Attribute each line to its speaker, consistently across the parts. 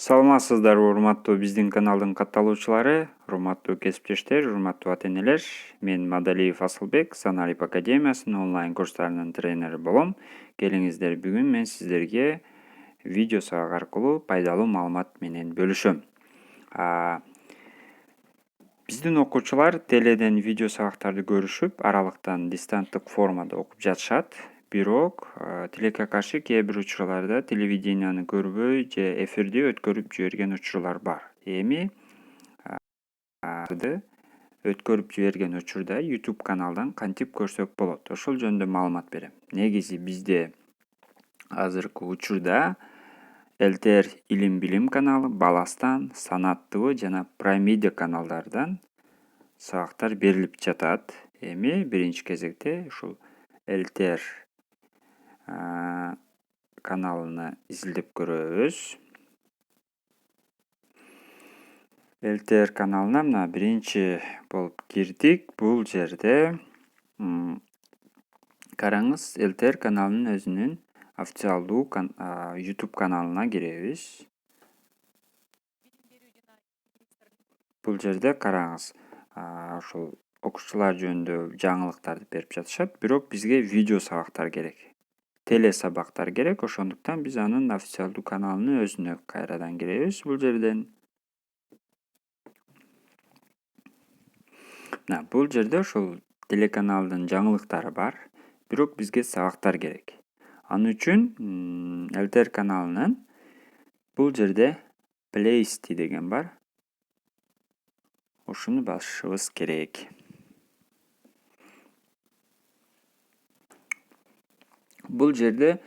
Speaker 1: Саламатсыздарбы урматтуу биздин каналдын катталуучулары, урматтуу кесиптештер, урматтуу ата-энелер. Мен Мадалиев Асылбек, Саналип Академиясынын онлайн курстарынын тренери болом. Келиңиздер, бүгүн мен сиздерге видео сабак аркылуу пайдалуу маалымат менен бөлүшөм. Биздин окуучулар теледен видео сабактарды көрүшүп, аралыктан дистанттык формада окуп жатышат. Бирок тилекке каршы кээ бир учурларда телевиденияны көрбөй же эфирди өткөрүп жиберген учурлар бар. Эми өткөрүп жиберген учурда YouTube каналдан кантип көрсөк болот? Ошол жөнүндө маалымат берем. Негизи бизде азыркы учурда ЛТР Илим Билим каналы, Баластан, Санат ТВ жана Prime Media каналдардан сабактар берилип жатат. Эми биринчи кезекте ушул ЛТР каналына изилдеп көрөбүз. ЛТР каналына мына биринчи болуп кирдик. Бул жерде караңыз, ЛТР каналынын өзүнүн официалдуу YouTube каналына киребиз. Бул жерде караңыз, ошол окуучулар жөнүндө жаңылыктарды берип жатышат, бирок бизге видео сабактар керек. Теле сабактар керек, ошондуктан биз анын официалдуу каналынын өзүнө кайрадан киребиз бул жерден. Бул жерде ошол телеканалдын жаңылыктары бар, бирок бизге сабактар керек. Аны үчүн ЛТР каналынын бул жерде плейлисти деген бар. Ушуну басышыбыз керек. Бул жерде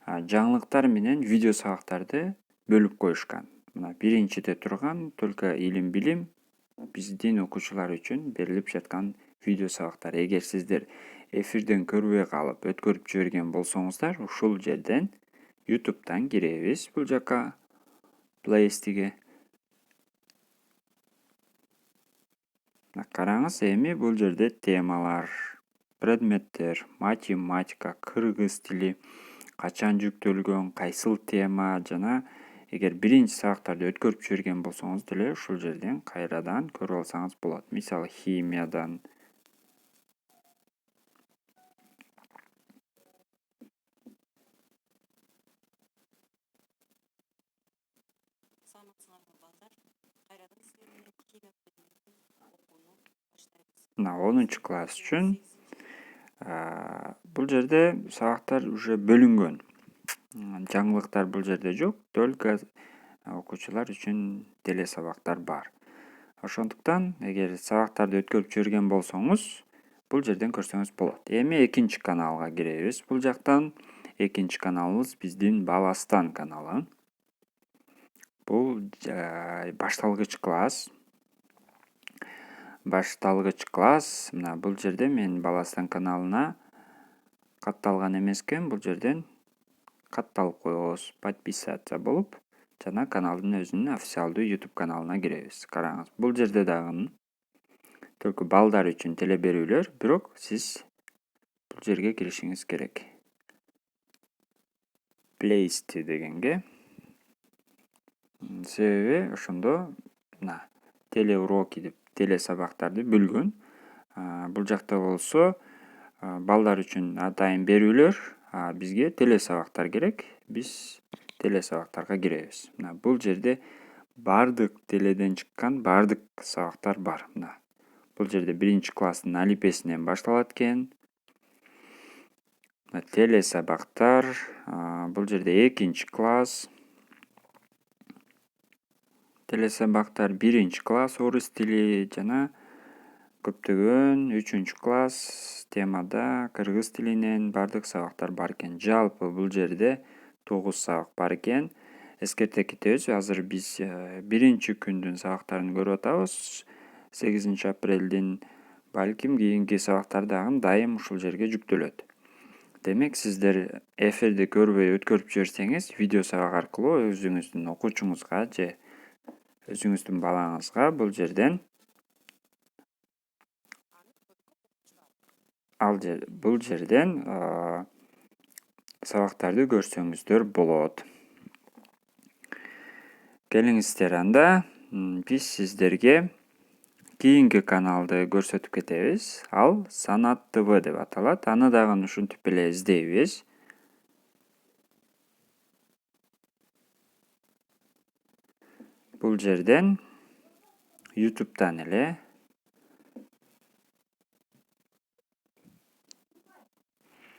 Speaker 1: жаңылыктар менен видео сабактарды бөлүп коюшкан. Мына биринчиде турган только илим билим биздин окуучулар үчүн берилип жаткан видео сабактар. Эгер сиздер эфирден көрбөй калып өткөрүп жиберген болсоңуздар, ушул жерден YouTube'дан киребиз бул жака плейлистиге. Караңыз, эми бул жерде темалар, предметтер, математика, кыргыз тили, качан жүктөлгөн, кайсыл тема жана эгер биринчи сабактарды өткөрүп жиберген болсоңуз деле ушул жерден кайрадан көрүп алсаңыз болот. Мисалы, химиядан. Мына 10-класс үчүн бул жерде сабактар уже бөлүнгөн. Жаңылыктар бул жерде жок, только окуучулар үчүн теле сабактар бар. Ошондуктан, эгер сабактарды өткөрүп жиберген болсоңуз, бул жерден көрсөңүз болот. Эми экинчи каналга киребиз. Бул жактан экинчи каналыбыз биздин Баластан каналы. Бул башталгыч класс. Мына бул жерде мен Баластан каналына катталган эмескен, бул жерден катталып коебуз. Подписаться болуп, жана каналдын өзүнүн официалдуу YouTube каналына киребиз. Караңыз, бул жерде дагы только балдар үчүн теле берүүлөр, бирок сиз бул жерге киришиңиз керек. Плейлисти дегенге. Себеби ошондо мына теле уроки деп теле сабактарды бөлгөн. Бул жакта болсо балдар үчүн атайын берүүлөр, бизге теле сабактар керек. Биз теле сабактарга киребиз. Мына бул жерде бардык теледен чыккан бардык сабактар бар. Мына бул жерде биринчи класстын алипесинен башталат экен. Теле сабактар, бул жерде экинчи класс. Теле сабактар биринчи класс орус тили жана көптөгөн 3-класс темада кыргыз тилинен бардык сабактар бар экен. Жалпы бул жерде 9 сабак бар экен. Эскерте кетебиз, азыр биз биринчи күндүн сабактарын көрүп атабыз. 8-апрелдин, балким кийинки сабактар дагы дайым ушул жерге жүктөлөт. Демек, сиздер эфирди көрбөй өткөрүп жиберсеңиз, видео сабак аркылуу өзүңүздүн окуучуңузга же өзүңүздүн балаңызга бул жерден бул жерден сабактарды көрсөңүздөр болот. Келиңиздер анда биз сиздерге кийинки каналды көрсөтүп кетебиз. Ал Санат ТВ деп аталат. Аны дагы ушинтип эле издейбиз. Бул жерден YouTube'дан эле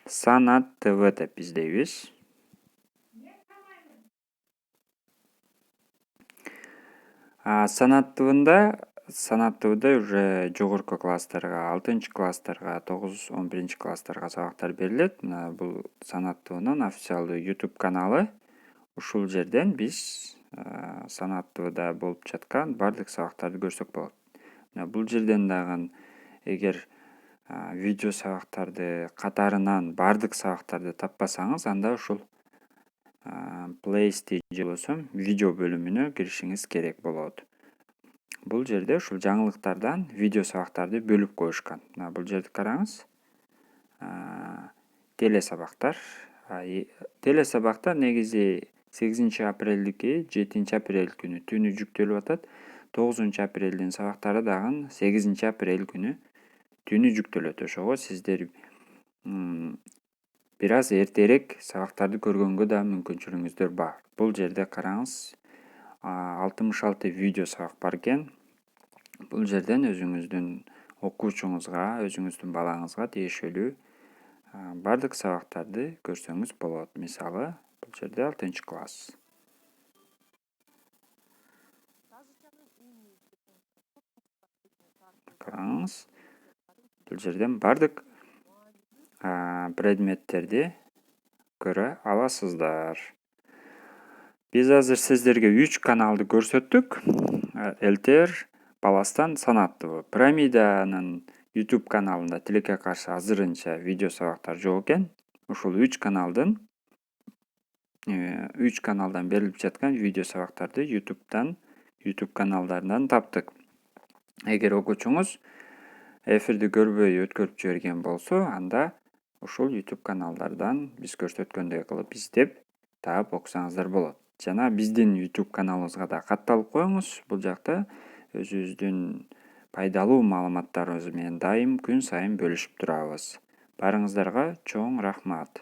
Speaker 1: Санат ТВ деп издейбиз. Санат ТВ'да уже жогорку класстарга, 6-класстарга, 9-11 класстарга сабактар берилет. Мына бул Санат ТВнын официалдуу YouTube каналы. Ушул жерден биз Санат ТВда болуп жаткан бардык сабактарды көрсөк болот. Мына бул жерден дагы эгер видео сабактарды катарынан бардык сабактарды таппасаңыз, анда ушул playlist же болбосо видео бөлүмүнө киришиңиз керек болот. Бул жерде ушул жаңылыктардан видео сабактарды бөлүп коюшкан. Мына бул жерди караңыз. Телесабактар. Телесабактар негизи 8-апрелдики 7-апрель күнү түнү жүктөлүп атат. 9-апрелдин сабактары дагы 8-апрель күнү түнү жүктөлөт. Ошого сиздер бир аз эртерээк сабактарды көргөнгө да мүмкүнчүлүгүңүздөр бар. Бул жерде караңыз, 66 видео сабак бар экен. Бул жерден өзүңүздүн окуучуңузга, өзүңүздүн балаңызга тиешелүү бардык сабактарды көрсөңүз болот. Мисалы, бул жерде 6-класс. Караңыз, бул жерден бардык предметтерди көрө аласыздар. Биз азыр сиздерге 3 каналды көрсөттүк. Элтер, Баластан, Санат ТВ. Пирамиданын YouTube каналында тилекке каршы азырынча видео сабактар жок экен. Ушул 3 каналдан берилип жаткан видео сабактарды YouTube каналдарынан таптык. Эгер окуучуңуз эфирди көрбөй өткөрүп жиберген болсо, анда ушул YouTube каналдардан биз көрсөткөндөй кылып издеп таап окусаңыздар болот. Жана биздин YouTube каналыбызга да катталып коюңуз. Бул жакта өзүбүздүн пайдалуу маалыматтарыбыз менен дайым күн сайын бөлүшүп турабыз. Барыңыздарга чоң рахмат.